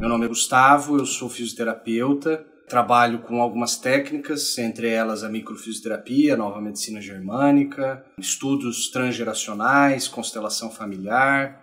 Meu nome é Gustavo, eu sou fisioterapeuta, trabalho com algumas técnicas, entre elas a microfisioterapia, a nova medicina germânica, estudos transgeracionais, constelação familiar,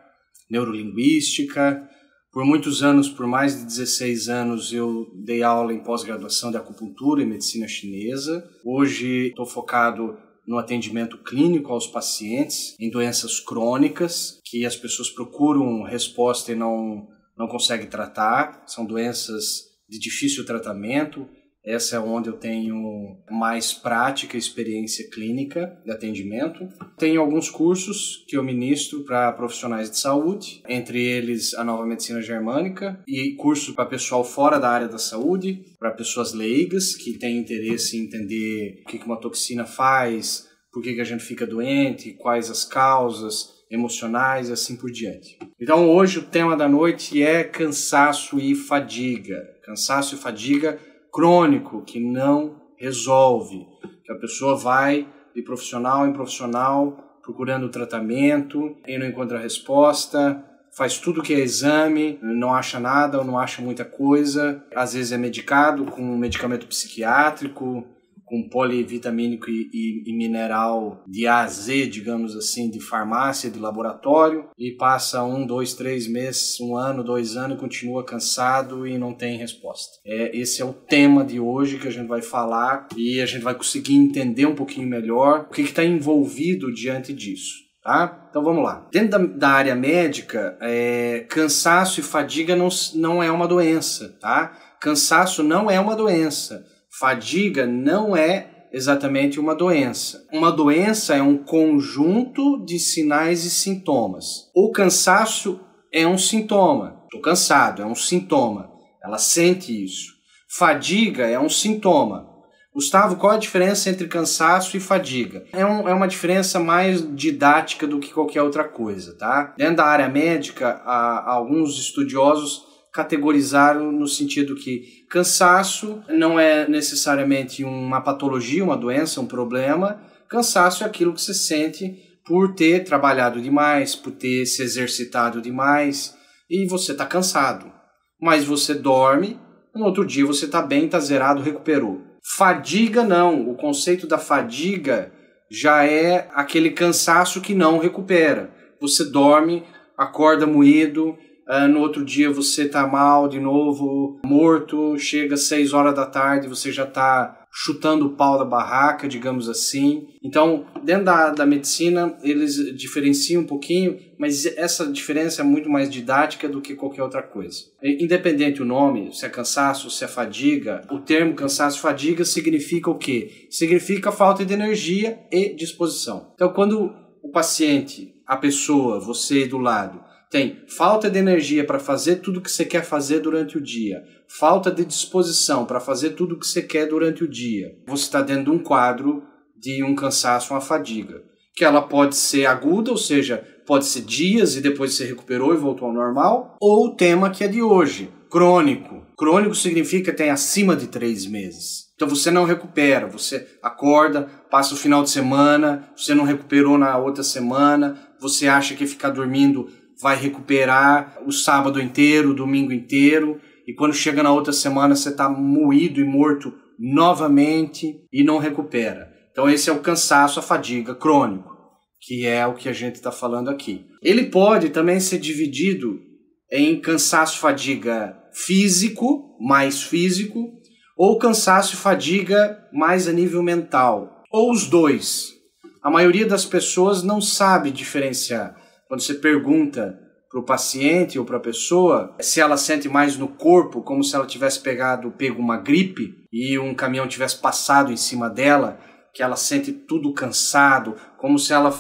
neurolinguística. Por muitos anos, por mais de 16 anos, eu dei aula em pós-graduação de acupuntura e medicina chinesa. Hoje estou focado no atendimento clínico aos pacientes em doenças crônicas, que as pessoas procuram resposta e não conseguem tratar. São doenças de difícil tratamento. Essa é onde eu tenho mais prática e experiência clínica de atendimento. Tenho alguns cursos que eu ministro para profissionais de saúde, entre eles a nova medicina germânica e curso para pessoal fora da área da saúde, para pessoas leigas que têm interesse em entender o que uma toxina faz, por que a gente fica doente, quais as causas emocionais e assim por diante. Então hoje o tema da noite é cansaço e fadiga. Cansaço e fadiga crônico, que não resolve, que a pessoa vai de profissional em profissional procurando tratamento e não encontra resposta, faz tudo que é exame, não acha nada ou não acha muita coisa, às vezes é medicado com medicamento psiquiátrico, com polivitamínico e mineral de A a Z, digamos assim, de farmácia, de laboratório, e passa 1, 2, 3 meses, 1 ano, 2 anos e continua cansado e não tem resposta. Esse é o tema de hoje que a gente vai falar e a gente vai conseguir entender um pouquinho melhor o que está envolvido diante disso. Tá? Então vamos lá. Dentro da área médica, cansaço e fadiga não é uma doença. Tá? Cansaço não é uma doença. Fadiga não é exatamente uma doença. Uma doença é um conjunto de sinais e sintomas. O cansaço é um sintoma. Estou cansado, é um sintoma. Ela sente isso. Fadiga é um sintoma. Gustavo, qual a diferença entre cansaço e fadiga? É uma diferença mais didática do que qualquer outra coisa, tá? Dentro da área médica, alguns estudiosos categorizaram no sentido que cansaço não é necessariamente uma patologia, uma doença, um problema. Cansaço é aquilo que você sente por ter trabalhado demais, por ter se exercitado demais e você está cansado. Mas você dorme, no outro dia você está bem, está zerado, recuperou. Fadiga não, o conceito da fadiga já é aquele cansaço que não recupera. Você dorme, acorda moído, no outro dia você está mal de novo, morto, chega às 6 horas da tarde, você já está chutando o pau da barraca, digamos assim. Então, dentro da medicina, eles diferenciam um pouquinho, mas essa diferença é muito mais didática do que qualquer outra coisa. Independente do nome, se é cansaço, se é fadiga, o termo cansaço e fadiga significa o quê? Significa falta de energia e disposição. Então, quando o paciente, a pessoa, você do lado, tem falta de energia para fazer tudo o que você quer fazer durante o dia, falta de disposição para fazer tudo o que você quer durante o dia, você está dentro de um quadro de um cansaço, uma fadiga, que ela pode ser aguda, ou seja, pode ser dias e depois você recuperou e voltou ao normal, ou o tema que é de hoje, crônico. Crônico significa que tem acima de 3 meses. Então você não recupera, você acorda, passa o final de semana, você não recuperou na outra semana, você acha que ficar dormindo vai recuperar o sábado inteiro, o domingo inteiro, e quando chega na outra semana você está moído e morto novamente e não recupera. Então esse é o cansaço, a fadiga crônico, que é o que a gente está falando aqui. Ele pode também ser dividido em cansaço e fadiga físico, mais físico, ou cansaço e fadiga mais a nível mental, ou os dois. A maioria das pessoas não sabe diferenciar. Quando você pergunta para o paciente ou para a pessoa se ela sente mais no corpo, como se ela tivesse pego uma gripe e um caminhão tivesse passado em cima dela, que ela sente tudo cansado, como se ela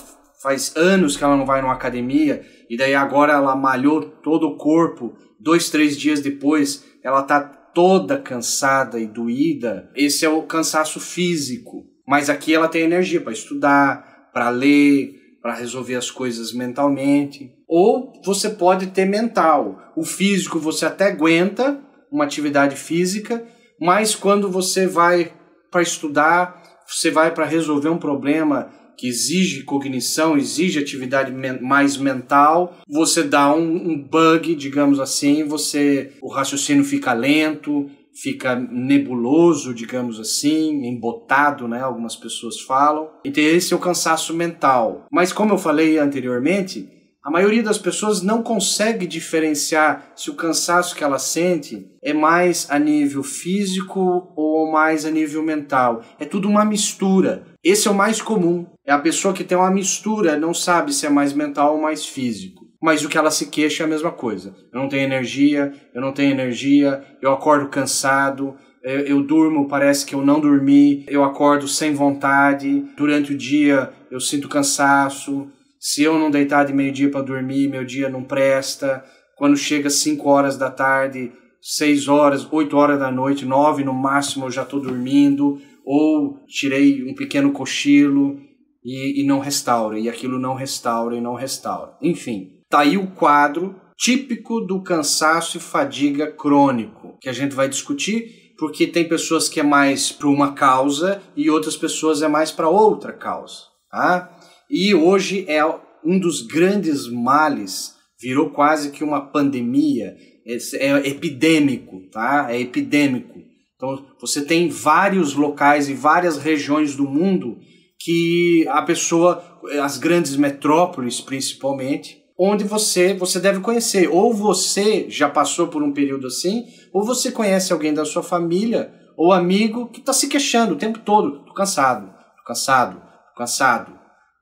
faz anos que ela não vai numa academia e daí agora ela malhou todo o corpo, 2, 3 dias depois ela está toda cansada e doída. Esse é o cansaço físico, mas aqui ela tem energia para estudar, para ler, para resolver as coisas mentalmente. Ou você pode ter mental. O físico você até aguenta uma atividade física, mas quando você vai para estudar, você vai para resolver um problema que exige cognição, exige atividade mais mental, você dá um bug, digamos assim, o raciocínio fica lento, fica nebuloso, digamos assim, embotado, né? Algumas pessoas falam. Então esse é o cansaço mental. Mas como eu falei anteriormente, a maioria das pessoas não consegue diferenciar se o cansaço que ela sente é mais a nível físico ou mais a nível mental. É tudo uma mistura. Esse é o mais comum. É a pessoa que tem uma mistura, não sabe se é mais mental ou mais físico. Mas o que ela se queixa é a mesma coisa. Eu não tenho energia, eu acordo cansado, eu durmo, parece que eu não dormi, eu acordo sem vontade, durante o dia eu sinto cansaço. Se eu não deitar de meio-dia para dormir, meu dia não presta. Quando chega 5 horas da tarde, 6 horas, 8 horas da noite, 9 no máximo eu já estou dormindo. Ou tirei um pequeno cochilo e não restaura. E aquilo não restaura e não restaura. Enfim, tá aí o quadro típico do cansaço e fadiga crônico, que a gente vai discutir, porque tem pessoas que é mais para uma causa e outras pessoas é mais para outra causa, tá? E hoje é um dos grandes males, virou quase que uma pandemia, é epidêmico, tá? É epidêmico. Então você tem vários locais e várias regiões do mundo que a pessoa, as grandes metrópoles principalmente, onde você deve conhecer. Ou você já passou por um período assim, ou você conhece alguém da sua família ou amigo que está se queixando o tempo todo. Tô cansado.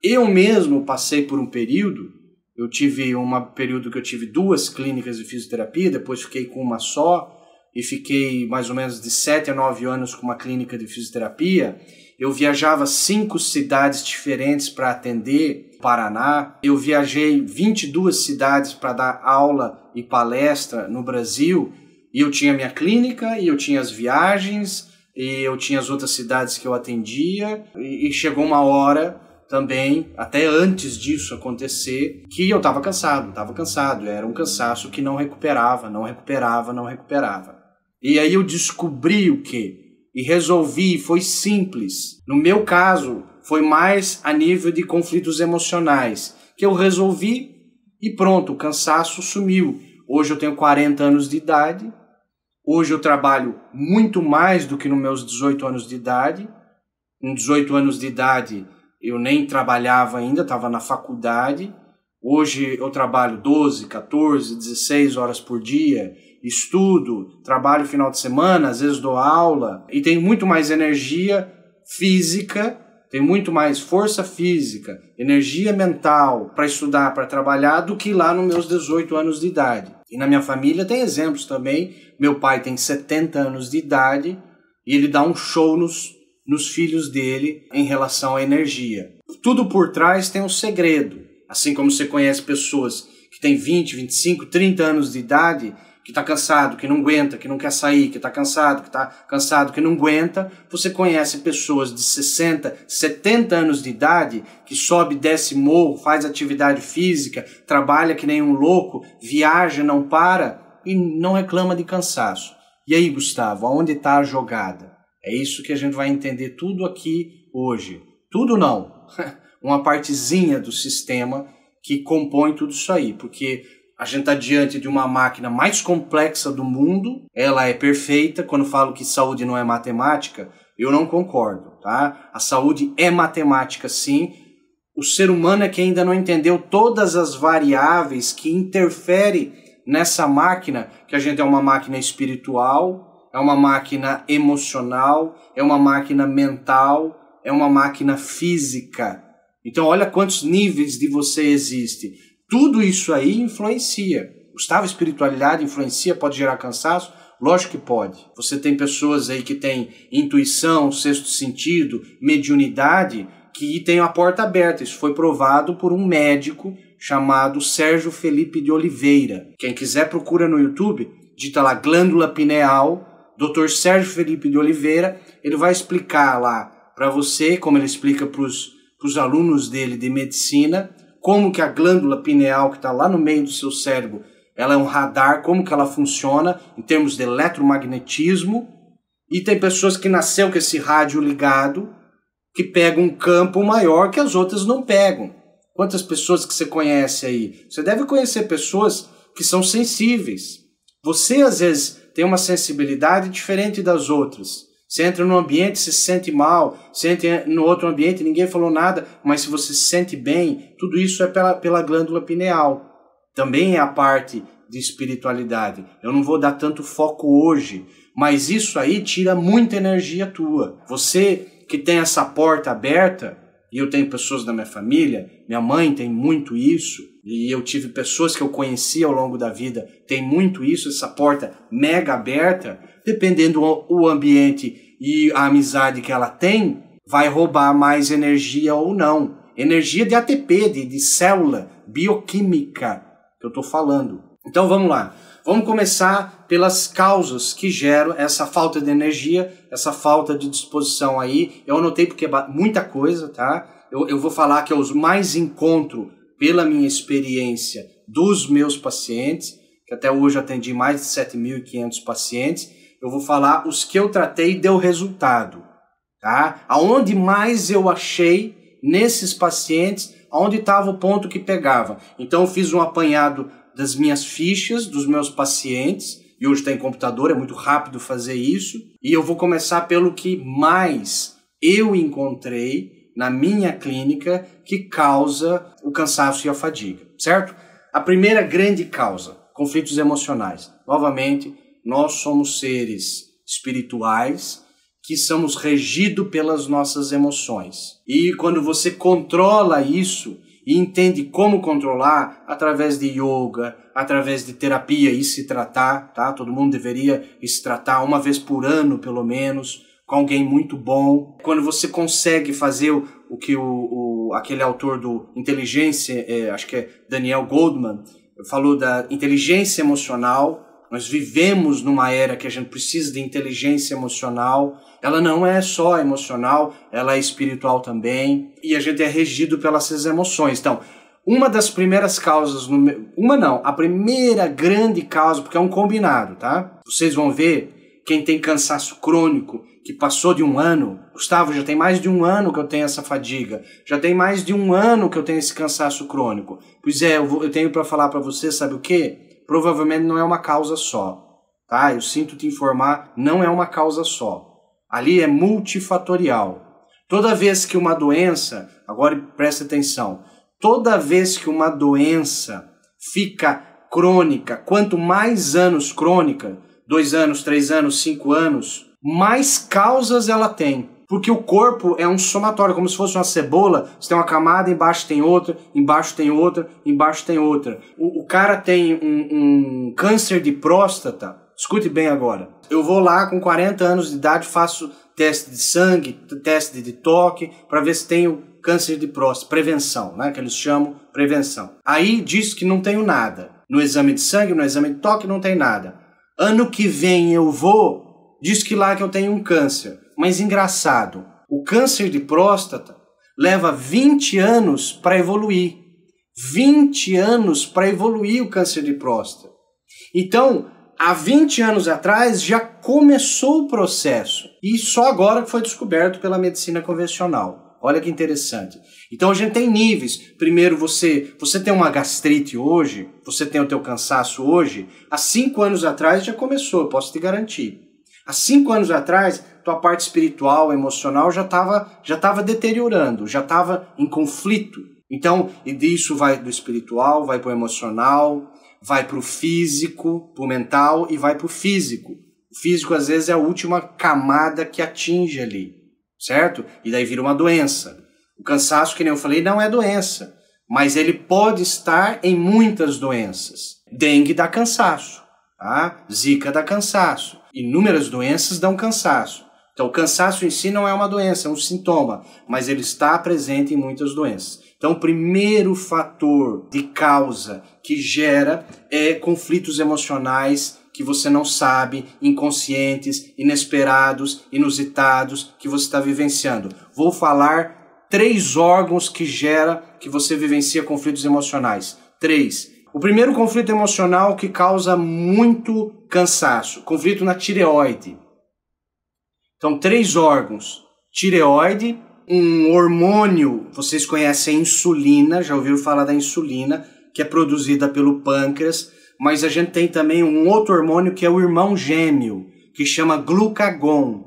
Eu mesmo passei por um período, eu tive período que eu tive 2 clínicas de fisioterapia, depois fiquei com uma só, e fiquei mais ou menos de 7 a 9 anos com uma clínica de fisioterapia. Eu viajava 5 cidades diferentes para atender o Paraná. Eu viajei 22 cidades para dar aula e palestra no Brasil, e eu tinha minha clínica, e eu tinha as viagens, e eu tinha as outras cidades que eu atendia, e chegou uma hora também, até antes disso acontecer, que eu estava cansado, era um cansaço que não recuperava. E aí eu descobri o quê? E resolvi, foi simples. No meu caso, foi mais a nível de conflitos emocionais, que eu resolvi e pronto, o cansaço sumiu. Hoje eu tenho 40 anos de idade, hoje eu trabalho muito mais do que nos meus 18 anos de idade. Com 18 anos de idade, eu nem trabalhava ainda, estava na faculdade. Hoje eu trabalho 12, 14, 16 horas por dia, estudo, trabalho final de semana, às vezes dou aula e tenho muito mais energia física, tenho muito mais força física, energia mental para estudar, para trabalhar do que lá nos meus 18 anos de idade. E na minha família tem exemplos também. Meu pai tem 70 anos de idade e ele dá um show nos filhos dele em relação à energia. Tudo por trás tem um segredo. Assim como você conhece pessoas que têm 20, 25, 30 anos de idade, que está cansado, que não aguenta, que não quer sair, que está cansado, que não aguenta, você conhece pessoas de 60, 70 anos de idade, que sobe, desce morro, faz atividade física, trabalha que nem um louco, viaja, não para e não reclama de cansaço. E aí, Gustavo, aonde está a jogada? É isso que a gente vai entender tudo aqui hoje. Tudo não. Uma partezinha do sistema que compõe tudo isso aí. Porque a gente está diante de uma máquina mais complexa do mundo. Ela é perfeita. Quando falo que saúde não é matemática, eu não concordo, tá? A saúde é matemática, sim. O ser humano é que ainda não entendeu todas as variáveis que interferem nessa máquina, que a gente é uma máquina espiritual, é uma máquina emocional, é uma máquina mental, é uma máquina física. Então olha quantos níveis de você existe. Tudo isso aí influencia. Gustavo, espiritualidade influencia, pode gerar cansaço? Lógico que pode. Você tem pessoas aí que têm intuição, sexto sentido, mediunidade, que têm a porta aberta. Isso foi provado por um médico chamado Sérgio Felipe de Oliveira. Quem quiser procura no YouTube, digita lá glândula pineal, Dr. Sérgio Felipe de Oliveira, ele vai explicar lá para você, como ele explica para os alunos dele de medicina, como que a glândula pineal, que está lá no meio do seu cérebro, ela é um radar, como que ela funciona em termos de eletromagnetismo. E tem pessoas que nasceu com esse rádio ligado que pega um campo maior que as outras não pegam. Quantas pessoas que você conhece aí? Você deve conhecer pessoas que são sensíveis. Você, às vezes, tem uma sensibilidade diferente das outras. Você entra num ambiente, se sente mal, você entra no outro ambiente, ninguém falou nada, mas se você se sente bem, tudo isso é pela glândula pineal. Também é a parte de espiritualidade. Eu não vou dar tanto foco hoje, mas isso aí tira muita energia tua. Você que tem essa porta aberta, e eu tenho pessoas da minha família, minha mãe tem muito isso, e eu tive pessoas que eu conheci ao longo da vida, tem muito isso, essa porta mega aberta, dependendo do ambiente e a amizade que ela tem, vai roubar mais energia ou não. Energia de ATP, de célula, bioquímica, que eu estou falando. Então vamos lá. Vamos começar pelas causas que geram essa falta de energia, essa falta de disposição aí. Eu anotei porque é muita coisa, tá? Eu vou falar que eu mais encontro pela minha experiência dos meus pacientes, que até hoje eu atendi mais de 7.500 pacientes. Eu vou falar os que eu tratei e deu resultado, tá? Aonde mais eu achei nesses pacientes, aonde estava o ponto que pegava. Então eu fiz um apanhado das minhas fichas, dos meus pacientes, e hoje tem computador, é muito rápido fazer isso, e eu vou começar pelo que mais eu encontrei na minha clínica que causa o cansaço e a fadiga, certo? A primeira grande causa, conflitos emocionais. Novamente, nós somos seres espirituais que somos regidos pelas nossas emoções. E quando você controla isso e entende como controlar, através de yoga, através de terapia e se tratar, tá? Todo mundo deveria se tratar uma vez por ano, pelo menos, com alguém muito bom. Quando você consegue fazer o que aquele autor do Inteligência, acho que é Daniel Goleman, falou da inteligência emocional. Nós vivemos numa era que a gente precisa de inteligência emocional. Ela não é só emocional, ela é espiritual também. E a gente é regido pelas emoções. Então, uma das primeiras causas... a primeira grande causa, porque é um combinado, tá? Vocês vão ver, quem tem cansaço crônico, que passou de um ano... Gustavo, já tem mais de um ano que eu tenho essa fadiga. Já tem mais de um ano que eu tenho esse cansaço crônico. Pois é, eu tenho para falar para você, sabe o quê? Provavelmente não é uma causa só, tá? Eu sinto te informar, não é uma causa só. Ali é multifatorial. Toda vez que uma doença, agora presta atenção, toda vez que uma doença fica crônica, quanto mais anos crônica, 2 anos, 3 anos, 5 anos, mais causas ela tem. Porque o corpo é um somatório, como se fosse uma cebola. Você tem uma camada, embaixo tem outra, embaixo tem outra, embaixo tem outra. O cara tem um câncer de próstata. Escute bem agora. Eu vou lá com 40 anos de idade, faço teste de sangue, teste de toque, para ver se tenho câncer de próstata. Prevenção, né? Que eles chamam prevenção. Aí diz que não tenho nada. No exame de sangue, no exame de toque, não tem nada. Ano que vem eu vou, diz que lá que eu tenho um câncer. Mas engraçado, o câncer de próstata leva 20 anos para evoluir. 20 anos para evoluir o câncer de próstata. Então, há 20 anos atrás já começou o processo. E só agora que foi descoberto pela medicina convencional. Olha que interessante. Então a gente tem níveis. Primeiro você tem uma gastrite hoje, você tem o teu cansaço hoje. Há 5 anos atrás já começou, eu posso te garantir. Há 5 anos atrás, tua parte espiritual, emocional já estava deteriorando, já estava em conflito. Então, e disso vai do espiritual, vai para o emocional, vai para o físico, para o mental e vai para o físico. O físico, às vezes, é a última camada que atinge ali, certo? E daí vira uma doença. O cansaço, que nem eu falei, não é doença, mas ele pode estar em muitas doenças. Dengue dá cansaço, tá? Zika dá cansaço. Inúmeras doenças dão cansaço. Então, o cansaço em si não é uma doença, é um sintoma, mas ele está presente em muitas doenças. Então, o primeiro fator de causa que gera é conflitos emocionais que você não sabe, inconscientes, inesperados, inusitados, que você está vivenciando. Vou falar 3 órgãos que você vivencia conflitos emocionais. 3. O primeiro conflito emocional que causa muito cansaço, conflito na tireoide. Então, 3 órgãos: tireoide, um hormônio, vocês conhecem a insulina, já ouviram falar da insulina, que é produzida pelo pâncreas, mas a gente tem também um outro hormônio que é o irmão gêmeo, que chama glucagon.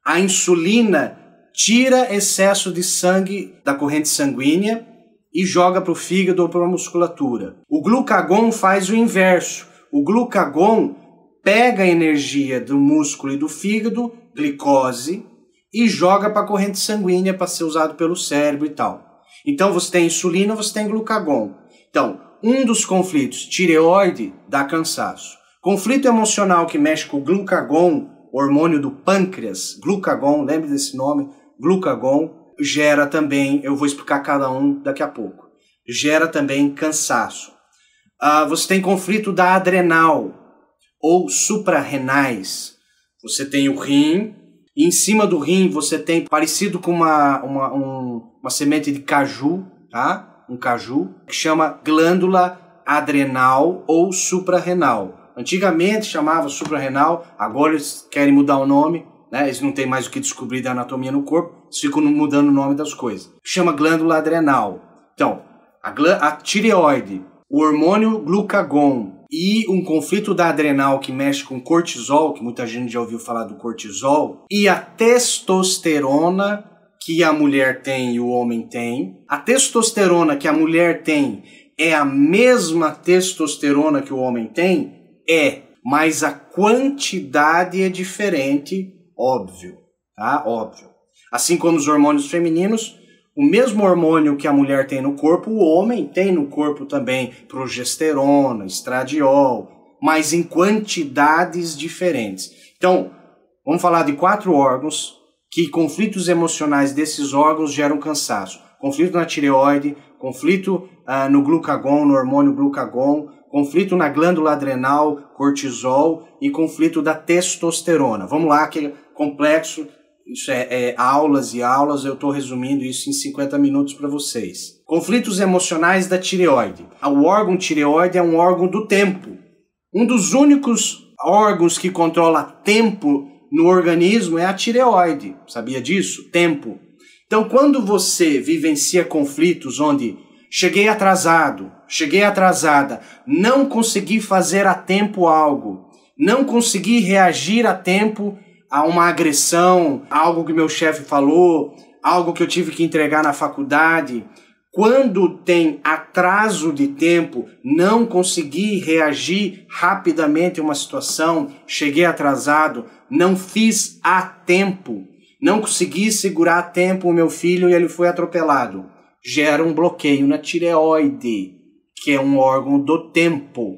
A insulina tira excesso de sangue da corrente sanguínea e joga para o fígado ou para a musculatura. O glucagon faz o inverso. O glucagon pega a energia do músculo e do fígado, glicose, e joga para a corrente sanguínea para ser usado pelo cérebro e tal. Então você tem insulina, você tem glucagon. Então, um dos conflitos, tireoide, dá cansaço. Conflito emocional que mexe com o glucagon, hormônio do pâncreas, glucagon, lembre desse nome, glucagon, gera também, eu vou explicar cada um daqui a pouco, gera também cansaço. Você tem conflito da adrenal ou suprarrenais. Você tem o rim, e em cima do rim você tem parecido com uma semente de caju, tá? Um caju, que chama glândula adrenal ou suprarrenal. Antigamente chamava suprarrenal, agora eles querem mudar o nome, né? Eles não têm mais o que descobrir da anatomia no corpo, eles ficam mudando o nome das coisas. Chama glândula adrenal. Então, a tireoide, o hormônio glucagon e um conflito da adrenal que mexe com cortisol, que muita gente já ouviu falar do cortisol, e a testosterona que a mulher tem e o homem tem. A testosterona que a mulher tem é a mesma testosterona que o homem tem? Mas a quantidade é diferente, óbvio, tá? Óbvio. Assim como os hormônios femininos, o mesmo hormônio que a mulher tem no corpo, o homem tem no corpo também progesterona, estradiol, mas em quantidades diferentes. Então, vamos falar de 4 órgãos que conflitos emocionais desses órgãos geram cansaço. Conflito na tireoide, conflito no glucagon, no hormônio glucagon, conflito na glândula adrenal, cortisol e conflito da testosterona. Vamos lá, que é complexo. Isso é aulas e aulas, eu estou resumindo isso em 50 minutos para vocês. Conflitos emocionais da tireoide. O órgão tireoide é um órgão do tempo. Um dos únicos órgãos que controla tempo no organismo é a tireoide. Sabia disso? Tempo. Então, quando você vivencia conflitos onde cheguei atrasado, cheguei atrasada, não consegui fazer a tempo algo, não consegui reagir a tempo a uma agressão, algo que meu chefe falou, algo que eu tive que entregar na faculdade. Quando tem atraso de tempo, não consegui reagir rapidamente a uma situação, cheguei atrasado, não fiz a tempo, não consegui segurar a tempo o meu filho e ele foi atropelado. Gera um bloqueio na tireoide, que é um órgão do tempo.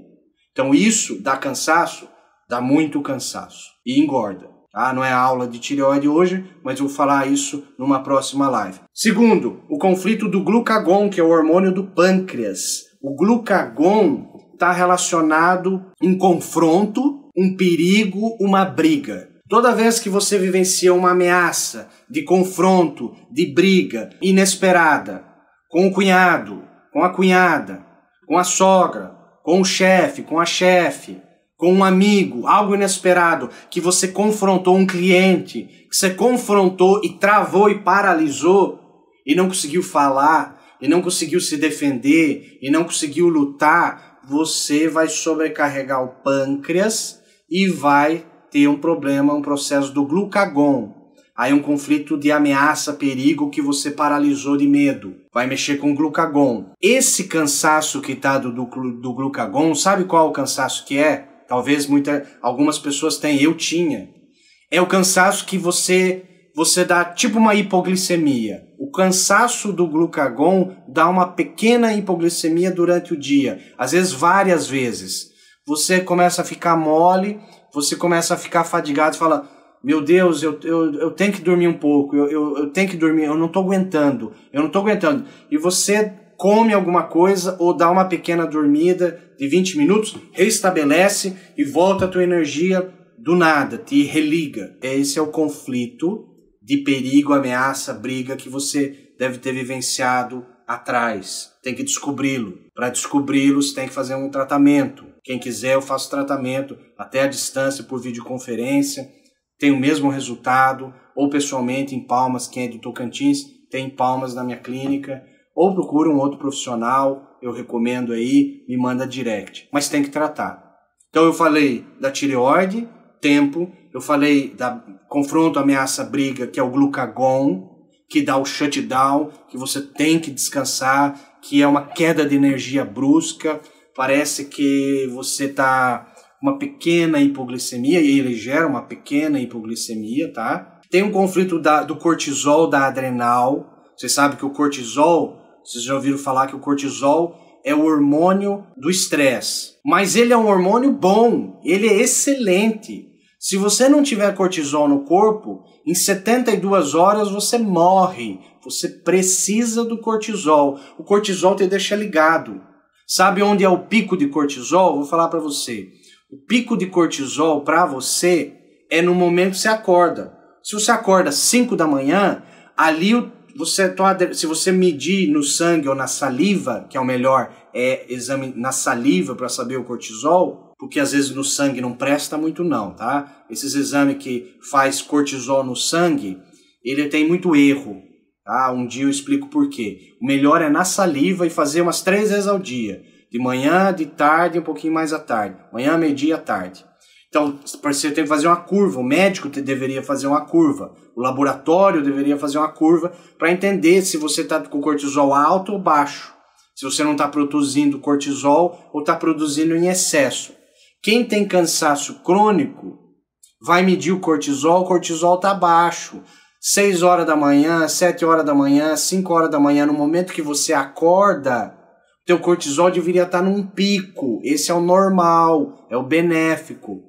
Então isso dá cansaço, dá muito cansaço e engorda. Não é aula de tireoide hoje, mas eu vou falar isso numa próxima live. Segundo, o conflito do glucagon, que é o hormônio do pâncreas. O glucagon está relacionado a um confronto, um perigo, uma briga. Toda vez que você vivencia uma ameaça de confronto, de briga inesperada, com o cunhado, com a cunhada, com a sogra, com o chefe, com a chefe, com um amigo, algo inesperado, que você confrontou um cliente, que você confrontou e travou e paralisou, e não conseguiu falar, e não conseguiu se defender, e não conseguiu lutar, você vai sobrecarregar o pâncreas e vai ter um problema, um processo do glucagon. Aí um conflito de ameaça, perigo que você paralisou de medo. Vai mexer com o glucagon. Esse cansaço que está do glucagon, sabe qual o cansaço que é? Talvez algumas pessoas tenham, eu tinha. É o cansaço que você dá tipo uma hipoglicemia. O cansaço do glucagon dá uma pequena hipoglicemia durante o dia, às vezes várias vezes. Você começa a ficar mole, você começa a ficar fadigado e fala, meu Deus, eu tenho que dormir um pouco, eu tenho que dormir, eu não estou aguentando. E você come alguma coisa ou dá uma pequena dormida de 20 minutos, restabelece e volta a tua energia do nada, te religa. Esse é o conflito de perigo, ameaça, briga que você deve ter vivenciado atrás. Tem que descobri-lo. Para descobri-lo, você tem que fazer um tratamento. Quem quiser, eu faço tratamento até à distância por videoconferência. Tem o mesmo resultado, ou pessoalmente em Palmas, quem é do Tocantins, tem em Palmas na minha clínica, ou procura um outro profissional, eu recomendo aí, me manda direct. Mas tem que tratar. Então eu falei da tireoide, tempo, eu falei da confronto, ameaça, briga, que é o glucagon, que dá o shutdown, que você tem que descansar, que é uma queda de energia brusca, parece que você está com uma pequena hipoglicemia, e ele gera uma pequena hipoglicemia, tá? Tem um conflito do cortisol, da adrenal. Você sabe que o cortisol, vocês já ouviram falar que o cortisol é o hormônio do estresse. Mas ele é um hormônio bom, ele é excelente. Se você não tiver cortisol no corpo, em 72 horas você morre. Você precisa do cortisol. O cortisol te deixa ligado. Sabe onde é o pico de cortisol? Vou falar para você. O pico de cortisol para você é no momento que você acorda. Se você acorda às 5 da manhã, ali se você medir no sangue ou na saliva, que é o melhor, é exame na saliva para saber o cortisol, porque às vezes no sangue não presta muito não, tá? Esses exames que faz cortisol no sangue, ele tem muito erro, tá? Um dia eu explico por quê. O melhor é na saliva e fazer umas 3 vezes ao dia. De manhã, de tarde e um pouquinho mais à tarde. Manhã, meio-dia, à tarde. Então, você tem que fazer uma curva, o médico deveria fazer uma curva, o laboratório deveria fazer uma curva para entender se você está com cortisol alto ou baixo, se você não está produzindo cortisol ou está produzindo em excesso. Quem tem cansaço crônico vai medir o cortisol está baixo, 6 horas da manhã, 7 horas da manhã, 5 horas da manhã, no momento que você acorda, teu cortisol deveria estar num pico, esse é o normal, é o benéfico.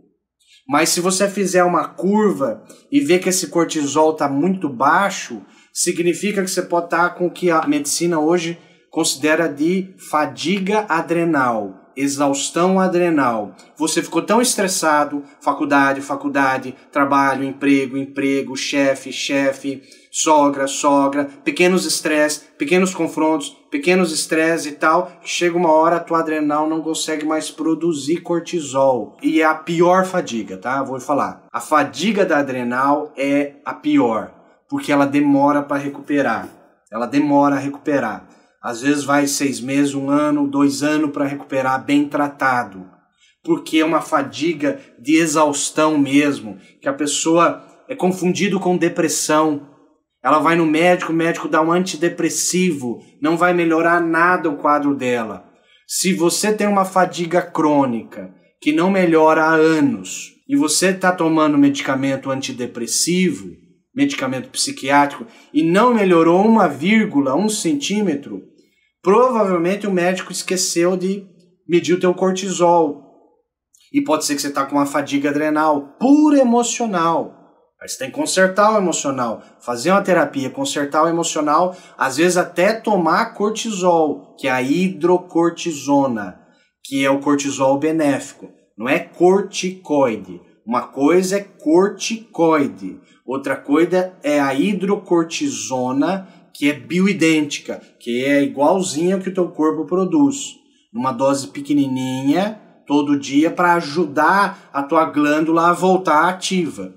Mas se você fizer uma curva e ver que esse cortisol está muito baixo, significa que você pode estar com o que a medicina hoje considera de fadiga adrenal, exaustão adrenal. Você ficou tão estressado, faculdade, trabalho, emprego, chefe, sogra, pequenos estresses, pequenos confrontos, pequenos estresses e tal, que chega uma hora a tua adrenal não consegue mais produzir cortisol. E é a pior fadiga, tá? Vou falar. A fadiga da adrenal é a pior, porque ela demora para recuperar. Ela demora a recuperar. Às vezes vai 6 meses, 1 ano, 2 anos para recuperar bem tratado. Porque é uma fadiga de exaustão mesmo, que a pessoa é confundido com depressão. Ela vai no médico, o médico dá um antidepressivo, não vai melhorar nada o quadro dela. Se você tem uma fadiga crônica que não melhora há anos e você está tomando medicamento antidepressivo, medicamento psiquiátrico, e não melhorou 1 centímetro, provavelmente o médico esqueceu de medir o teu cortisol. E pode ser que você está com uma fadiga adrenal pura emocional. Aí você tem que consertar o emocional, fazer uma terapia, consertar o emocional, às vezes até tomar cortisol, que é a hidrocortisona, que é o cortisol benéfico. Não é corticoide. Uma coisa é corticoide, outra coisa é a hidrocortisona, que é bioidêntica, que é igualzinha ao que o teu corpo produz. Numa dose pequenininha, todo dia, para ajudar a tua glândula a voltar ativa.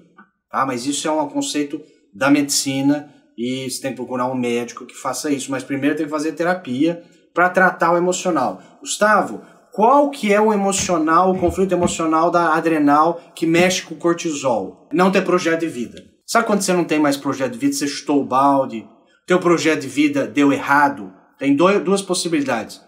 Tá? Mas isso é um conceito da medicina e você tem que procurar um médico que faça isso. Mas primeiro tem que fazer terapia para tratar o emocional. Gustavo, qual que é o emocional, o conflito emocional da adrenal que mexe com o cortisol? Não ter projeto de vida. Sabe quando você não tem mais projeto de vida, você chutou o balde, teu projeto de vida deu errado? Tem 2 possibilidades.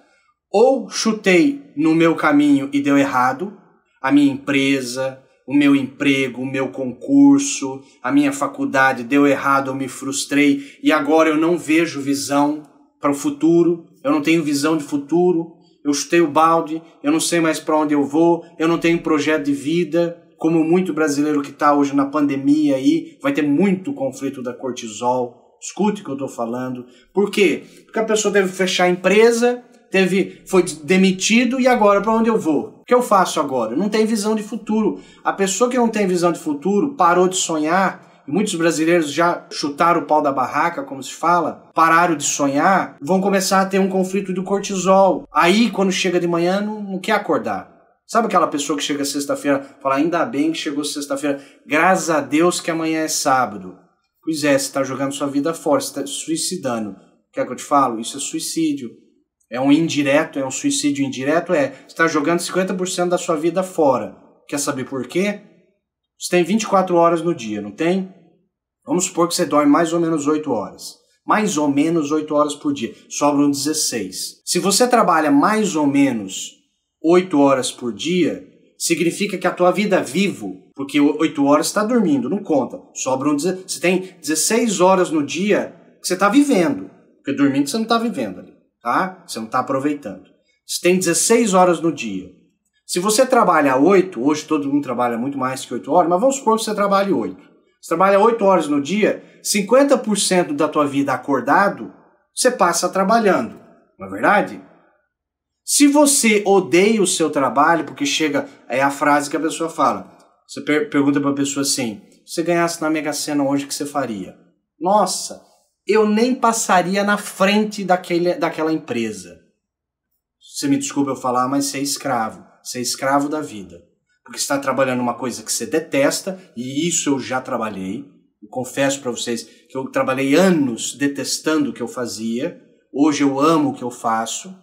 Ou chutei no meu caminho e deu errado, a minha empresa, o meu emprego, o meu concurso, a minha faculdade deu errado, eu me frustrei e agora eu não vejo visão para o futuro, eu não tenho visão de futuro, eu chutei o balde, eu não sei mais para onde eu vou, eu não tenho projeto de vida, como muito brasileiro que está hoje na pandemia aí, vai ter muito conflito da cortisol. Escute o que eu estou falando. Por quê? Porque a pessoa deve fechar a empresa, foi demitido e agora para onde eu vou? O que eu faço agora? Não tem visão de futuro. A pessoa que não tem visão de futuro parou de sonhar, e muitos brasileiros já chutaram o pau da barraca, como se fala, pararam de sonhar, vão começar a ter um conflito do cortisol. Aí, quando chega de manhã, não quer acordar. Sabe aquela pessoa que chega sexta-feira, fala, ainda bem que chegou sexta-feira, graças a Deus que amanhã é sábado. Pois é, você está jogando sua vida fora, você está suicidando. Quer que eu te falo? Isso é suicídio. É um indireto, é um suicídio indireto, você está jogando 50% da sua vida fora. Quer saber por quê? Você tem 24 horas no dia, não tem? Vamos supor que você dorme mais ou menos 8 horas. Mais ou menos 8 horas por dia. Sobram 16. Se você trabalha mais ou menos 8 horas por dia, significa que a tua vida vivo, porque 8 horas você está dormindo, não conta. Sobram, você tem 16 horas no dia que você está vivendo. Porque dormindo você não está vivendo ali, tá? Você não está aproveitando. Você tem 16 horas no dia. Se você trabalha 8, hoje todo mundo trabalha muito mais que 8 horas, mas vamos supor que você trabalhe 8. Você trabalha 8 horas no dia, 50% da tua vida acordado, você passa trabalhando, não é verdade? Se você odeia o seu trabalho, porque chega, é a frase que a pessoa fala, você pergunta para a pessoa assim, se você ganhasse na Mega Sena hoje, o que você faria? Nossa, eu nem passaria na frente daquela empresa. Você me desculpa eu falar, mas você é escravo. Você é escravo da vida. Porque você está trabalhando uma coisa que você detesta, e isso eu já trabalhei. Eu confesso para vocês que eu trabalhei anos detestando o que eu fazia. Hoje eu amo o que eu faço,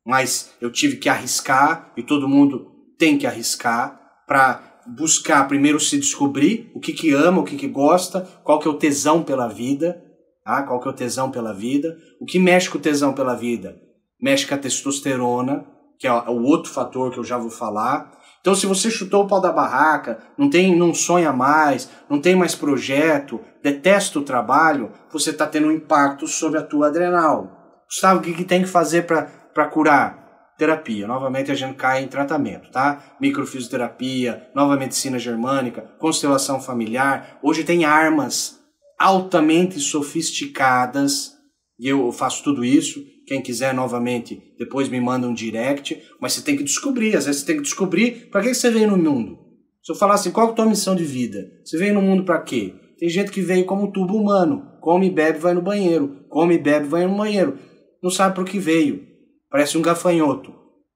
mas eu tive que arriscar, e todo mundo tem que arriscar, para buscar primeiro se descobrir o que ama, o que gosta, qual que é o tesão pela vida. Ah, qual que é o tesão pela vida? O que mexe com o tesão pela vida? Mexe com a testosterona, que é o outro fator que eu já vou falar. Então, se você chutou o pau da barraca, não sonha mais, não tem mais projeto, detesta o trabalho, você está tendo um impacto sobre a tua adrenal. Gustavo, o que tem que fazer para curar? Terapia. Novamente a gente cai em tratamento, tá? Microfisioterapia, nova medicina germânica, constelação familiar. Hoje tem armas altamente sofisticadas, e eu faço tudo isso. Quem quiser, novamente, depois me manda um direct, mas você tem que descobrir, às vezes você tem que descobrir para que você veio no mundo. Se eu falar assim, qual é a tua missão de vida? Você veio no mundo para quê? Tem gente que veio como um tubo humano, come, bebe, vai no banheiro, come, bebe, vai no banheiro, não sabe para o que veio, parece um gafanhoto,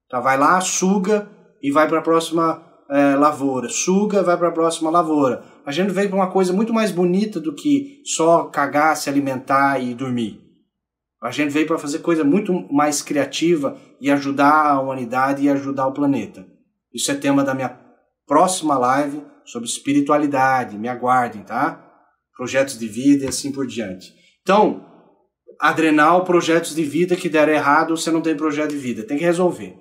tá? Vai lá, suga e vai para a próxima lavoura, suga, vai para a próxima lavoura. A gente veio para uma coisa muito mais bonita do que só cagar, se alimentar e dormir. A gente veio para fazer coisa muito mais criativa e ajudar a humanidade e ajudar o planeta. Isso é tema da minha próxima live sobre espiritualidade. Me aguardem, tá? Projetos de vida e assim por diante. Então, adrenal, projetos de vida que deram errado, você não tem projeto de vida. Tem que resolver.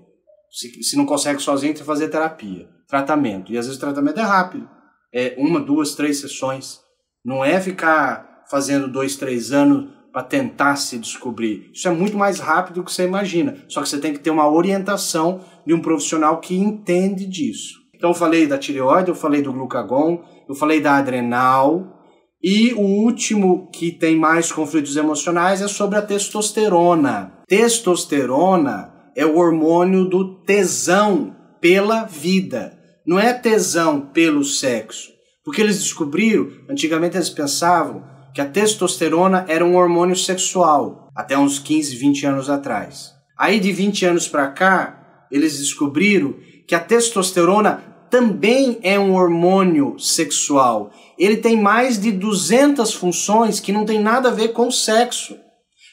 Se não consegue sozinho, tem que fazer terapia, tratamento. E às vezes o tratamento é rápido. É 1, 2, 3 sessões. Não é ficar fazendo 2, 3 anos para tentar se descobrir. Isso é muito mais rápido do que você imagina. Só que você tem que ter uma orientação de um profissional que entende disso. Então eu falei da tireoide, eu falei do glucagon, eu falei da adrenal. E o último que tem mais conflitos emocionais é sobre a testosterona. Testosterona é o hormônio do tesão pela vida. Não é tesão pelo sexo. Porque eles descobriram, antigamente eles pensavam que a testosterona era um hormônio sexual, até uns 15, 20 anos atrás. Aí de 20 anos para cá, eles descobriram que a testosterona também é um hormônio sexual. Ele tem mais de 200 funções que não tem nada a ver com sexo.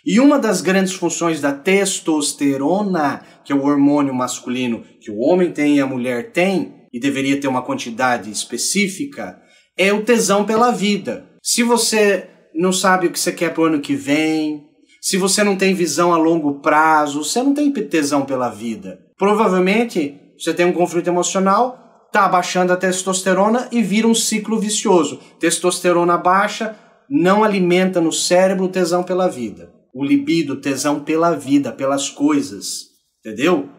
E uma das grandes funções da testosterona, que é o hormônio masculino que o homem tem e a mulher tem, e deveria ter uma quantidade específica, é o tesão pela vida. Se você não sabe o que você quer para o ano que vem, se você não tem visão a longo prazo, você não tem tesão pela vida. Provavelmente você tem um conflito emocional, está abaixando a testosterona e vira um ciclo vicioso. Testosterona baixa, não alimenta no cérebro o tesão pela vida. O libido, tesão pela vida, pelas coisas. Entendeu?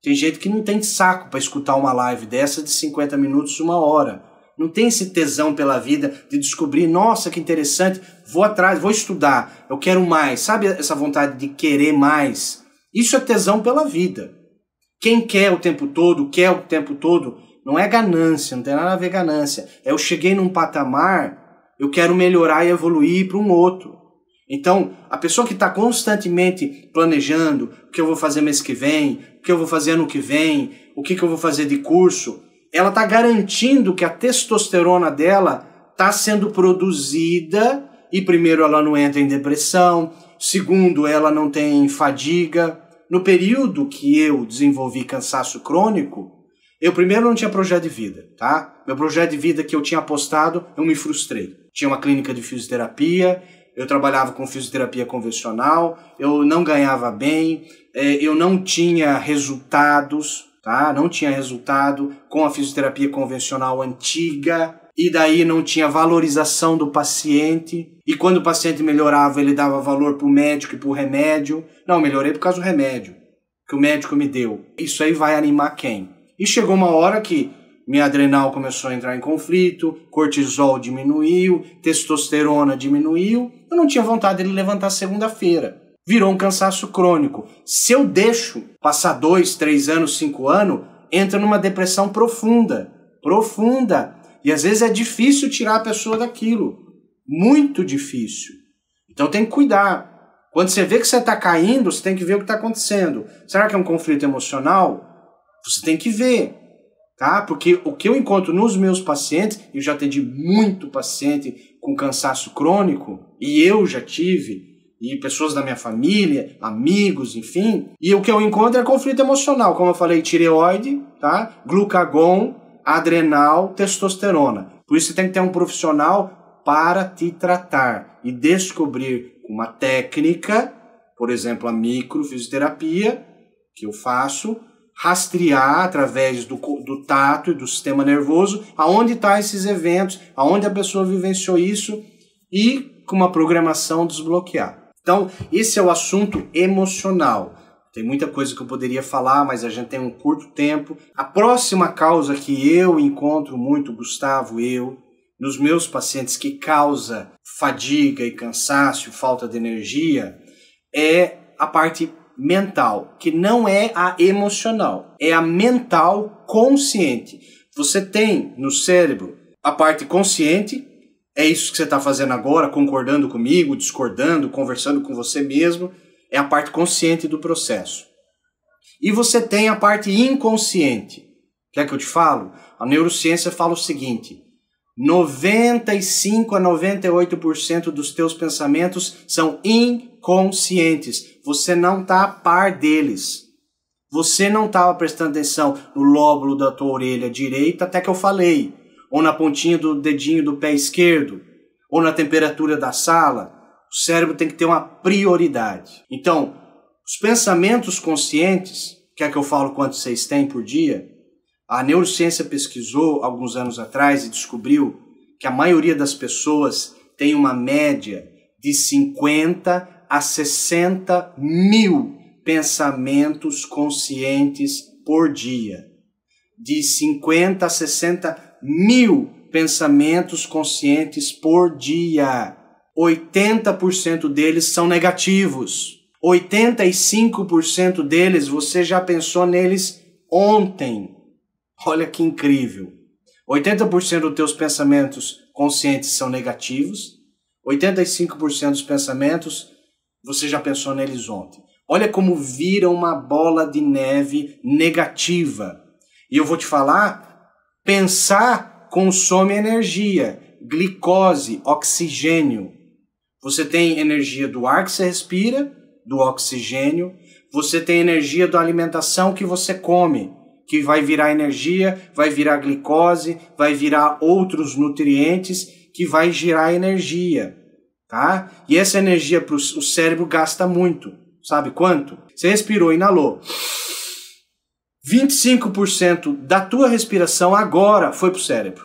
Tem gente que não tem saco para escutar uma live dessa de 50 minutos, 1 hora. Não tem esse tesão pela vida de descobrir, nossa, que interessante, vou atrás, vou estudar, eu quero mais. Sabe essa vontade de querer mais? Isso é tesão pela vida. Quem quer o tempo todo, não é ganância, não tem nada a ver ganância. É eu cheguei num patamar, eu quero melhorar e evoluir para um outro. Então, a pessoa que está constantemente planejando o que eu vou fazer mês que vem, o que eu vou fazer ano que vem, o que eu vou fazer de curso, ela está garantindo que a testosterona dela está sendo produzida e primeiro ela não entra em depressão, segundo ela não tem fadiga. No período que eu desenvolvi cansaço crônico, eu primeiro não tinha projeto de vida, tá? Meu projeto de vida que eu tinha apostado, eu me frustrei. Tinha uma clínica de fisioterapia, eu trabalhava com fisioterapia convencional, eu não ganhava bem, eu não tinha resultados, tá? Não tinha resultado com a fisioterapia convencional antiga, e daí não tinha valorização do paciente, e quando o paciente melhorava, ele dava valor para o médico e para o remédio. Não, melhorei por causa do remédio que o médico me deu. Isso aí vai animar quem? E chegou uma hora que minha adrenal começou a entrar em conflito, cortisol diminuiu, testosterona diminuiu, eu não tinha vontade de levantar segunda-feira. Virou um cansaço crônico. Se eu deixo passar 2, 3 anos, 5 anos, entra numa depressão profunda. Profunda. E às vezes é difícil tirar a pessoa daquilo. Muito difícil. Então tem que cuidar. Quando você vê que você está caindo, você tem que ver o que está acontecendo. Será que é um conflito emocional? Você tem que ver. Tá? Porque o que eu encontro nos meus pacientes, eu já atendi muito paciente com cansaço crônico, e eu já tive, e pessoas da minha família, amigos, enfim, e o que eu encontro é conflito emocional, como eu falei, tireoide, tá? Glucagon, adrenal, testosterona. Por isso você tem que ter um profissional para te tratar e descobrir uma técnica, por exemplo, a microfisioterapia, que eu faço, rastrear através do tato e do sistema nervoso aonde estão esses eventos, aonde a pessoa vivenciou isso e com uma programação desbloquear. Então, esse é o assunto emocional. Tem muita coisa que eu poderia falar, mas a gente tem um curto tempo. A próxima causa que eu encontro muito, Gustavo, nos meus pacientes que causa fadiga e cansaço, falta de energia, é a parte mental, que não é a emocional, é a mental consciente. Você tem no cérebro a parte consciente, é isso que você está fazendo agora, concordando comigo, discordando, conversando com você mesmo, é a parte consciente do processo. E você tem a parte inconsciente. Quer que eu te falo? A neurociência fala o seguinte: 95 a 98% dos teus pensamentos são inconscientes. Você não está a par deles. Você não estava prestando atenção no lóbulo da tua orelha direita até que eu falei, ou na pontinha do dedinho do pé esquerdo, ou na temperatura da sala. O cérebro tem que ter uma prioridade. Então, os pensamentos conscientes, quer que eu falo quantos vocês têm por dia? A neurociência pesquisou alguns anos atrás e descobriu que a maioria das pessoas tem uma média de 50 a 60 mil pensamentos conscientes por dia. De 50 a 60 mil pensamentos conscientes por dia. 80% deles são negativos. 85% deles você já pensou neles ontem. Olha que incrível. 80% dos teus pensamentos conscientes são negativos. 85% dos pensamentos você já pensou neles ontem. Olha como vira uma bola de neve negativa. E eu vou te falar, pensar consome energia, glicose, oxigênio. Você tem energia do ar que você respira, do oxigênio. Você tem energia da alimentação que você come, que vai virar energia, vai virar glicose, vai virar outros nutrientes que vai gerar energia, tá? E essa energia para o cérebro gasta muito. Sabe quanto? Você respirou, inalou. 25% da tua respiração agora foi para o cérebro.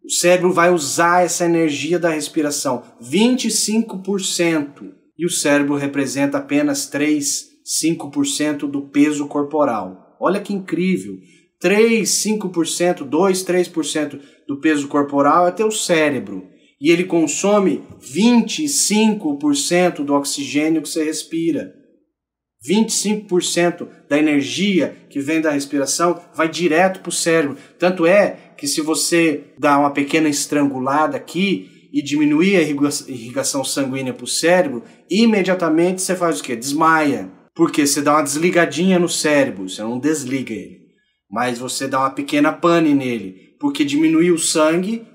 O cérebro vai usar essa energia da respiração. 25%. E o cérebro representa apenas 5% do peso corporal. Olha que incrível. 5% 2, 3% do peso corporal é teu cérebro. E ele consome 25% do oxigênio que você respira. 25% da energia que vem da respiração vai direto para o cérebro. Tanto é que se você dá uma pequena estrangulada aqui e diminuir a irrigação sanguínea para o cérebro, imediatamente você faz o quê? Desmaia. Porque você dá uma desligadinha no cérebro, você não desliga ele. Mas você dá uma pequena pane nele. Porque diminui o sangue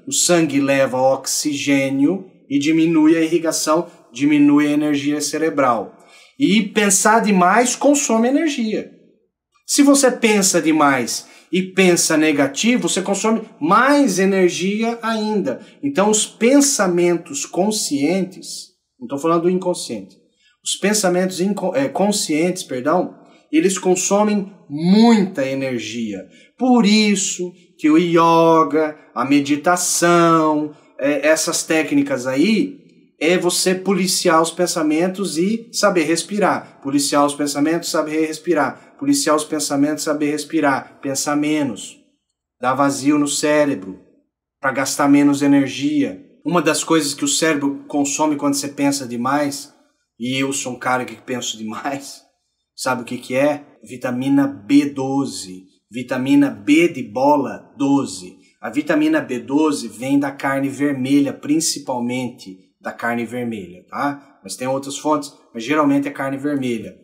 leva oxigênio e diminui a irrigação, diminui a energia cerebral. E pensar demais consome energia. Se você pensa demais e pensa negativo, você consome mais energia ainda. Então, os pensamentos conscientes, não estou falando do inconsciente, os pensamentos conscientes, eles consomem muita energia. Por isso que o yoga, a meditação, essas técnicas aí, é você policiar os pensamentos e saber respirar. Policiar os pensamentos, saber respirar. Policiar os pensamentos, saber respirar. Pensar menos. Dar vazio no cérebro para gastar menos energia. Uma das coisas que o cérebro consome quando você pensa demais, e eu sou um cara que penso demais, sabe o que é? Vitamina B12. Vitamina B de bola 12. A vitamina B12 vem da carne vermelha, principalmente da carne vermelha, tá? Mas tem outras fontes, mas geralmente é carne vermelha.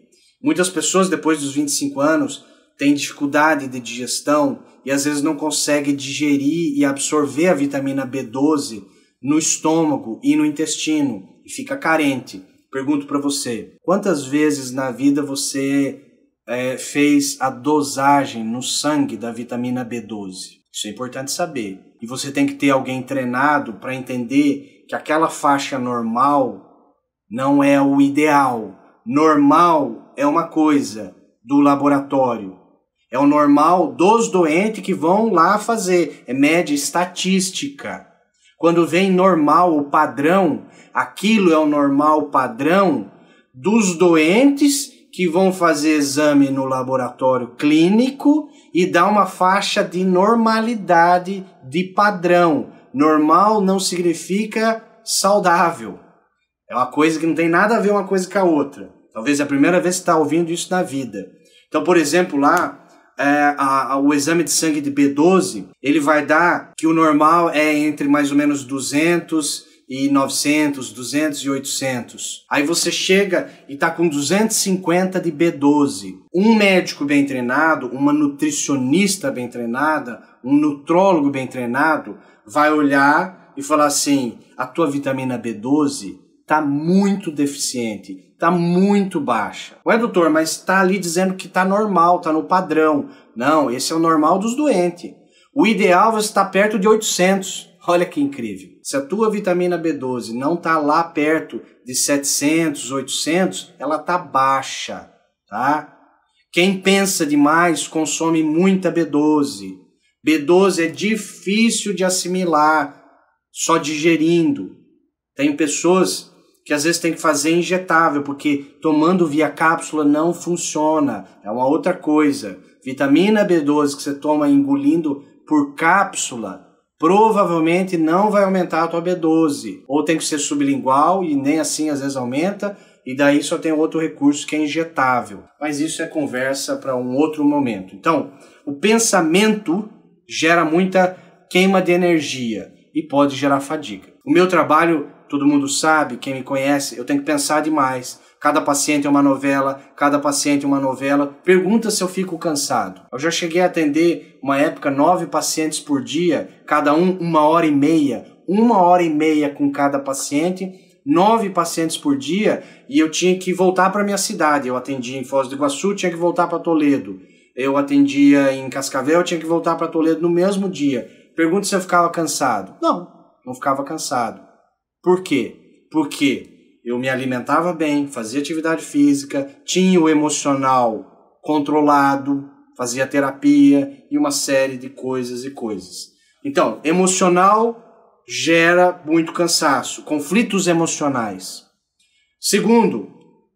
Muitas pessoas depois dos 25 anos têm dificuldade de digestão e às vezes não conseguem digerir e absorver a vitamina B12 no estômago e no intestino e fica carente. Pergunto para você, quantas vezes na vida você fez a dosagem no sangue da vitamina B12? Isso é importante saber. E você tem que ter alguém treinado para entender que aquela faixa normal não é o ideal. Normal é uma coisa do laboratório. É o normal dos doentes que vão lá fazer. É média estatística. Quando vem normal, o padrão, aquilo é o normal padrão dos doentes que vão fazer exame no laboratório clínico e dar uma faixa de normalidade de padrão. Normal não significa saudável. É uma coisa que não tem nada a ver uma coisa com a outra. Talvez é a primeira vez que você está ouvindo isso na vida. Então, por exemplo, lá, o exame de sangue de B12, ele vai dar que o normal é entre mais ou menos 200 e 900, 200 e 800. Aí você chega e está com 250 de B12. Um médico bem treinado, uma nutricionista bem treinada, um nutrólogo bem treinado, vai olhar e falar assim, a tua vitamina B12 está muito deficiente, está muito baixa. Ué, doutor, mas está ali dizendo que está normal, está no padrão. Não, esse é o normal dos doentes. O ideal é você estar perto de 800. Olha que incrível. Se a tua vitamina B12 não está lá perto de 700, 800, ela está baixa, tá? Quem pensa demais consome muita B12. B12 é difícil de assimilar, só digerindo. Tem pessoas que às vezes tem que fazer injetável, porque tomando via cápsula não funciona. É uma outra coisa. Vitamina B12 que você toma engolindo por cápsula, provavelmente não vai aumentar a tua B12. Ou tem que ser sublingual e nem assim às vezes aumenta. E daí só tem outro recurso que é injetável. Mas isso é conversa para um outro momento. Então, o pensamento gera muita queima de energia e pode gerar fadiga. O meu trabalho, todo mundo sabe, quem me conhece, eu tenho que pensar demais. Cada paciente é uma novela, cada paciente é uma novela. Pergunta se eu fico cansado. Eu já cheguei a atender, uma época, 9 pacientes por dia, cada um 1h30. 1h30 com cada paciente, 9 pacientes por dia, e eu tinha que voltar para minha cidade. Eu atendia em Foz do Iguaçu, tinha que voltar para Toledo. Eu atendia em Cascavel, tinha que voltar para Toledo no mesmo dia. Pergunta se eu ficava cansado. Não ficava cansado. Por quê? Porque eu me alimentava bem, fazia atividade física, tinha o emocional controlado, fazia terapia e uma série de coisas. Então, emocional gera muito cansaço, conflitos emocionais. Segundo,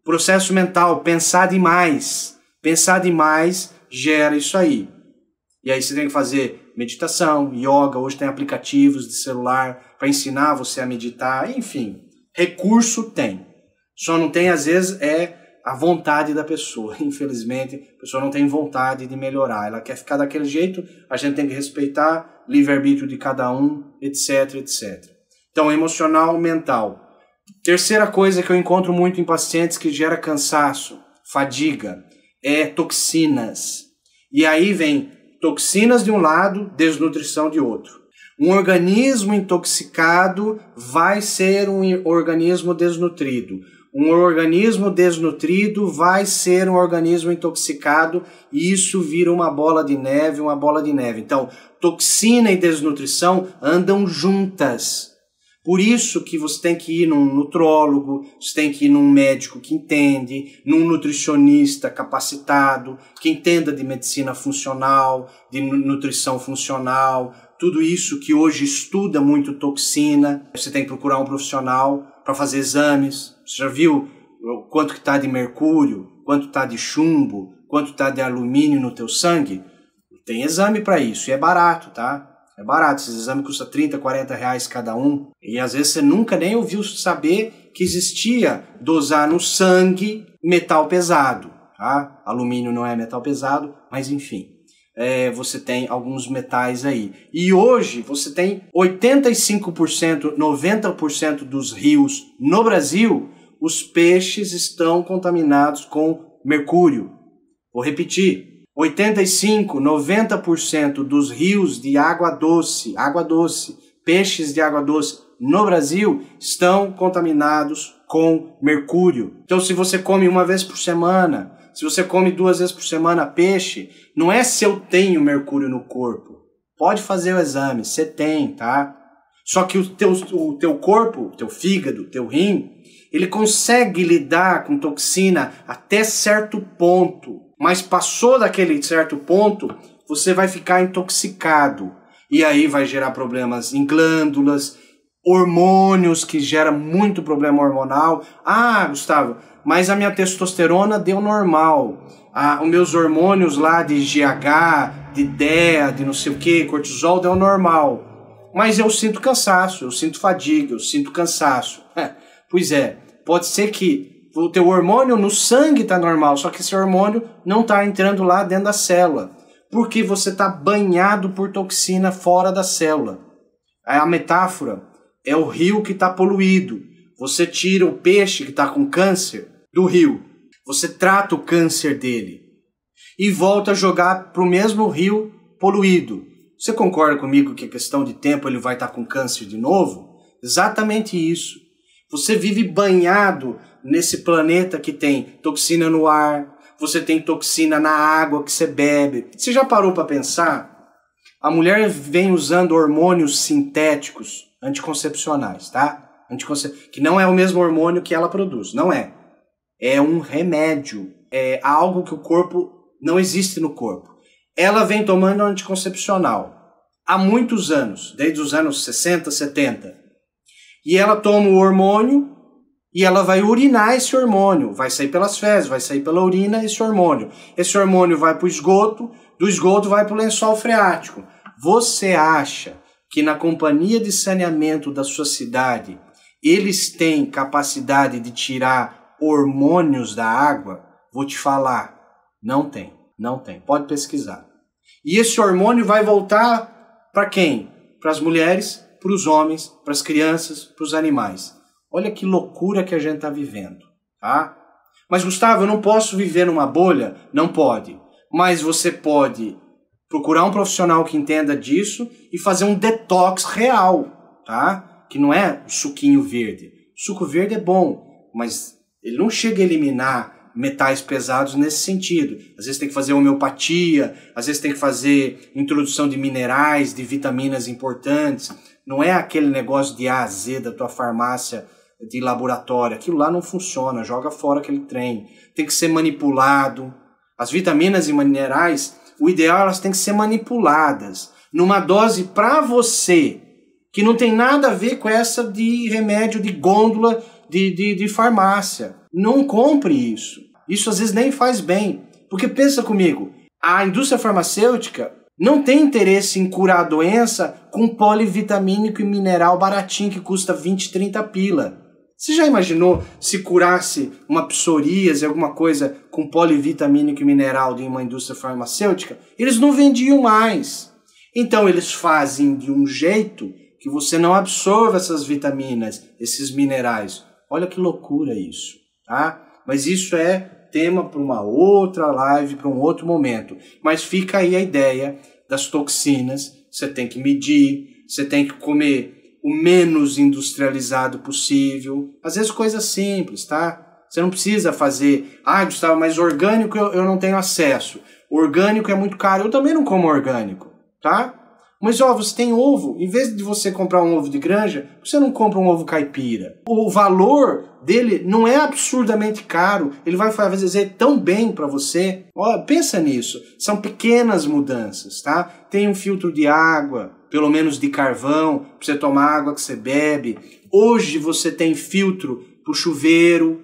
processo mental, pensar demais. Pensar demais gera isso aí. E aí você tem que fazer meditação, yoga, hoje tem aplicativos de celular para ensinar você a meditar, enfim. Recurso tem. Só não tem, às vezes, a vontade da pessoa. Infelizmente, a pessoa não tem vontade de melhorar. Ela quer ficar daquele jeito, a gente tem que respeitar livre-arbítrio de cada um, etc, etc. Então, emocional, mental. Terceira coisa que eu encontro muito em pacientes que gera cansaço, fadiga, é toxinas. E aí vem toxinas de um lado, desnutrição de outro. Um organismo intoxicado vai ser um organismo desnutrido. Um organismo desnutrido vai ser um organismo intoxicado e isso vira uma bola de neve, uma bola de neve. Então, toxina e desnutrição andam juntas. Por isso que você tem que ir num nutrólogo, você tem que ir num médico que entende, num nutricionista capacitado, que entenda de medicina funcional, de nutrição funcional, tudo isso que hoje estuda muito toxina. Você tem que procurar um profissional para fazer exames. Você já viu quanto que está de mercúrio, quanto está de chumbo, quanto está de alumínio no teu sangue? Tem exame para isso e é barato, tá? É barato, esses exames custam 30, 40 reais cada um. E às vezes você nunca nem ouviu saber que existia dosar no sangue metal pesado. Tá? Alumínio não é metal pesado, mas enfim. Você tem alguns metais aí. E hoje você tem 85%, 90% dos rios no Brasil, os peixes estão contaminados com mercúrio. Vou repetir. 85%, 90% dos rios de água doce, peixes de água doce no Brasil estão contaminados com mercúrio. Então, se você come uma vez por semana, se você come 2 vezes por semana peixe, não é se eu tenho mercúrio no corpo. Pode fazer o exame, você tem, tá? Só que o teu corpo, o teu fígado, o teu rim, ele consegue lidar com toxina até certo ponto. Mas passou daquele certo ponto, você vai ficar intoxicado. E aí vai gerar problemas em glândulas, hormônios, que gera muito problema hormonal. Ah, Gustavo, mas a minha testosterona deu normal. Os meus hormônios lá de GH, de DEA, de não sei o que, cortisol, deu normal. Mas eu sinto cansaço, eu sinto fadiga, eu sinto cansaço. Pois é, pode ser que o teu hormônio no sangue está normal, só que esse hormônio não está entrando lá dentro da célula, porque você está banhado por toxina fora da célula. A metáfora é o rio que está poluído. Você tira o peixe que está com câncer do rio, você trata o câncer dele e volta a jogar para o mesmo rio poluído. Você concorda comigo que a questão de tempo ele vai estar com câncer de novo? Exatamente isso. Você vive banhado nesse planeta que tem toxina no ar, você tem toxina na água que você bebe. Você já parou para pensar? A mulher vem usando hormônios sintéticos anticoncepcionais, tá? Que não é o mesmo hormônio que ela produz, não é. É um remédio, é algo que o corpo não existe no corpo. Ela vem tomando anticoncepcional há muitos anos, desde os anos 60, 70. E ela toma o hormônio e ela vai urinar esse hormônio. Vai sair pelas fezes, vai sair pela urina esse hormônio. Esse hormônio vai para o esgoto, do esgoto vai para o lençol freático. Você acha que na companhia de saneamento da sua cidade eles têm capacidade de tirar hormônios da água? Vou te falar, não tem, não tem. Pode pesquisar. E esse hormônio vai voltar para quem? Para as mulheres, para os homens, para as crianças, para os animais. Olha que loucura que a gente está vivendo, tá? Mas, Gustavo, eu não posso viver numa bolha? Não pode. Mas você pode procurar um profissional que entenda disso e fazer um detox real, tá? Que não é suquinho verde. O suco verde é bom, mas ele não chega a eliminar metais pesados nesse sentido. Às vezes tem que fazer homeopatia, às vezes tem que fazer introdução de minerais, de vitaminas importantes. Não é aquele negócio de A a Z da tua farmácia de laboratório. Aquilo lá não funciona, joga fora aquele trem. Tem que ser manipulado. As vitaminas e minerais, o ideal elas têm que ser manipuladas numa dose para você, que não tem nada a ver com essa de remédio de gôndola de farmácia. Não compre isso. Isso às vezes nem faz bem. Porque pensa comigo, a indústria farmacêutica não tem interesse em curar a doença com polivitamínico e mineral baratinho que custa 20, 30 pila. Você já imaginou se curasse uma psoríase, alguma coisa com polivitamínico e mineral de uma indústria farmacêutica? Eles não vendiam mais. Então eles fazem de um jeito que você não absorva essas vitaminas, esses minerais. Olha que loucura isso, tá? Mas isso é tema para uma outra live, para um outro momento. Mas fica aí a ideia das toxinas, você tem que medir, você tem que comer o menos industrializado possível. Às vezes coisas simples, tá? Você não precisa fazer, Gustavo, mas orgânico eu não tenho acesso. Orgânico é muito caro, eu também não como orgânico, tá? Mas você tem ovo, em vez de você comprar um ovo de granja, você não compra um ovo caipira. O valor dele não é absurdamente caro, ele vai fazer tão bem para você. Pensa nisso, são pequenas mudanças, tá? Tem um filtro de água, pelo menos de carvão, para você tomar a água que você bebe. Hoje você tem filtro pro chuveiro,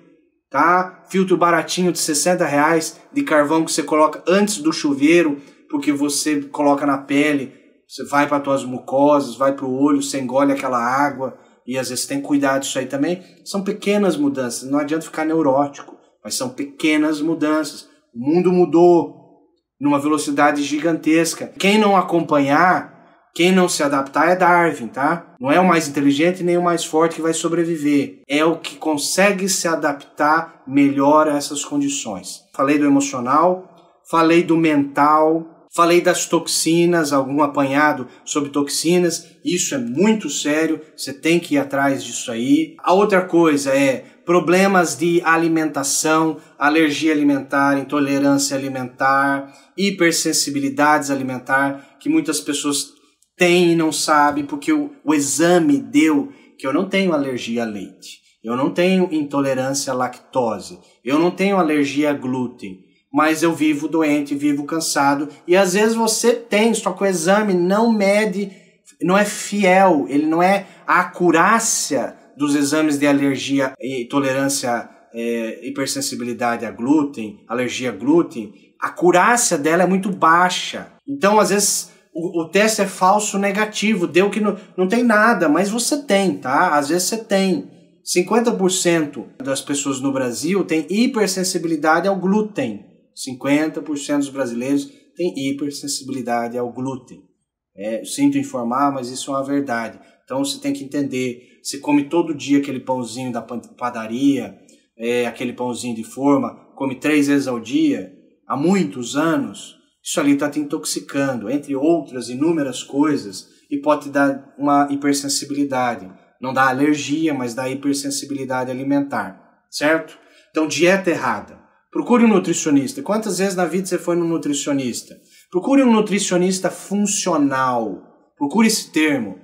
tá? Filtro baratinho de R$60 de carvão que você coloca antes do chuveiro, porque você coloca na pele, você vai para as tuas mucosas, vai para o olho, você engole aquela água, e às vezes tem que cuidar disso aí também. São pequenas mudanças, não adianta ficar neurótico, mas são pequenas mudanças. O mundo mudou numa velocidade gigantesca. Quem não acompanhar, quem não se adaptar é Darwin, tá? Não é o mais inteligente nem o mais forte que vai sobreviver. É o que consegue se adaptar melhor a essas condições. Falei do emocional, falei do mental, falei das toxinas, algum apanhado sobre toxinas. Isso é muito sério, você tem que ir atrás disso aí. A outra coisa é problemas de alimentação, alergia alimentar, intolerância alimentar, hipersensibilidades alimentar, que muitas pessoas têm e não sabem, porque o exame deu que eu não tenho alergia a leite, eu não tenho intolerância à lactose, eu não tenho alergia a glúten, mas eu vivo doente, vivo cansado, e às vezes você tem, só que o exame não mede, não é fiel, ele não é a acurácia dos exames de alergia e tolerância, hipersensibilidade a glúten, alergia a glúten, a acurácia dela é muito baixa. Então, às vezes, o teste é falso negativo, deu que não tem nada, mas você tem, tá? Às vezes você tem. 50% das pessoas no Brasil têm hipersensibilidade ao glúten. 50% dos brasileiros têm hipersensibilidade ao glúten. Sinto informar, mas isso é uma verdade. Então você tem que entender, você come todo dia aquele pãozinho da padaria, aquele pãozinho de forma, come 3 vezes ao dia, há muitos anos, isso ali está te intoxicando, entre outras inúmeras coisas, e pode te dar uma hipersensibilidade. Não dá alergia, mas dá hipersensibilidade alimentar, certo? Então, dieta errada. Procure um nutricionista. Quantas vezes na vida você foi no nutricionista? Procure um nutricionista funcional. Procure esse termo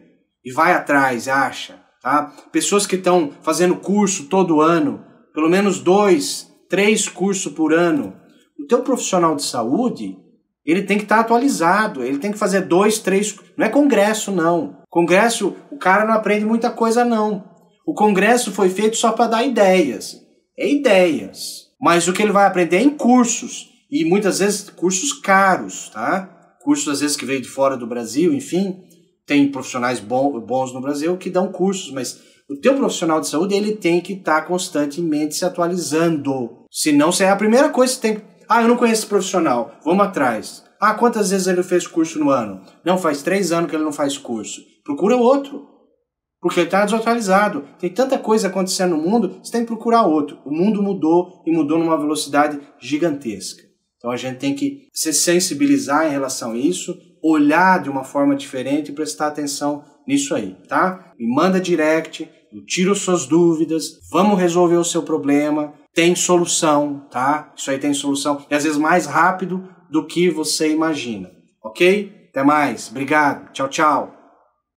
e vai atrás, acha, tá? Pessoas que estão fazendo curso todo ano, pelo menos 2, 3 cursos por ano. O teu profissional de saúde, ele tem que estar atualizado, ele tem que fazer 2, 3... Não é congresso, não. Congresso, o cara não aprende muita coisa, não. O congresso foi feito só para dar ideias. Ideias. Mas o que ele vai aprender é em cursos. E muitas vezes cursos caros, tá? Cursos, às vezes, que veio de fora do Brasil, enfim. Tem profissionais bons no Brasil que dão cursos, mas o teu profissional de saúde, ele tem que estar constantemente se atualizando. Senão, se é a primeira coisa que você tem que... eu não conheço esse profissional. Vamos atrás. Quantas vezes ele fez curso no ano? Não, faz 3 anos que ele não faz curso. Procura outro. Porque ele está desatualizado. Tem tanta coisa acontecendo no mundo, você tem que procurar outro. O mundo mudou e mudou numa velocidade gigantesca. Então a gente tem que se sensibilizar em relação a isso, olhar de uma forma diferente e prestar atenção nisso aí, tá? Me manda direct, eu tiro suas dúvidas, vamos resolver o seu problema, tem solução, tá? Isso aí tem solução, e às vezes mais rápido do que você imagina, ok? Até mais, obrigado, tchau, tchau.